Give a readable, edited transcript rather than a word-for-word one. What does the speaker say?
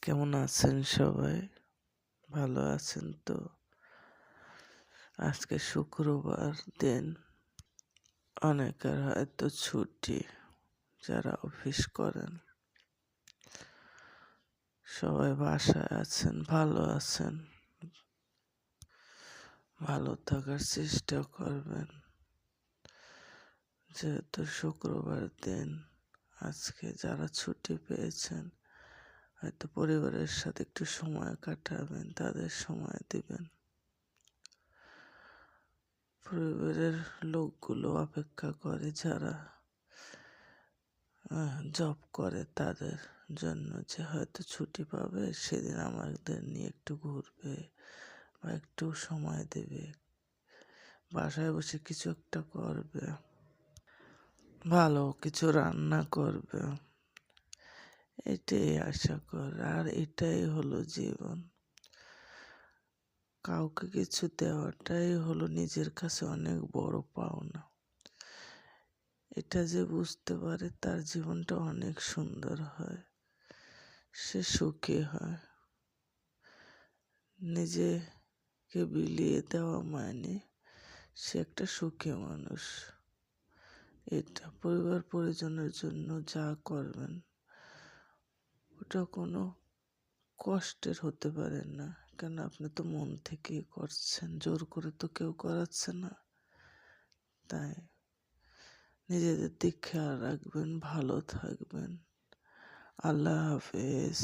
কেমন আছেন সবাই? ভালো আছেন তো? আজকে শুক্রবার দিন। অনেকের হয়তো ছুটি, যারা অফিস করেন। সবাই বাসায় আছেন, ভালো আছেন। ভালো থাকার চেষ্টা করবেন। যেহেতু শুক্রবার দিন, আজকে যারা ছুটি পেয়েছেন হয়তো পরিবারের সাথে একটু সময় কাটাবেন, তাদের সময় দিবেন। পরিবারের লোকগুলো অপেক্ষা করে, যারা জব করে তাদের জন্য, যে হয়তো ছুটি পাবে, সেদিন আমাদের নিয়ে একটু ঘুরবে বা একটু সময় দেবে, বাসায় বসে কিছু একটা করবে, ভালো কিছু রান্না করবে। এটাই আশা করে, আর এটাই হলো জীবন। কাউকে কিছু দেওয়াটাই হলো নিজের কাছে অনেক বড় পাওনা। এটা যে বুঝতে পারে, তার জীবনটা অনেক সুন্দর হয়, সে সুখী হয়। নিজেকে বিলিয়ে দেওয়া মানে সে একটা সুখী মানুষ। এটা পরিবার পরিজনের জন্য যা করবেন, ওটা কোনো কষ্টের হতে পারে না, কেন আপনি তো মন থেকেই করছেন, জোর করে তো কেউ করাচ্ছে না। তাই নিজেদের দিক খেয়াল রাখবেন, ভালো থাকবেন। আল্লাহ হাফেজ।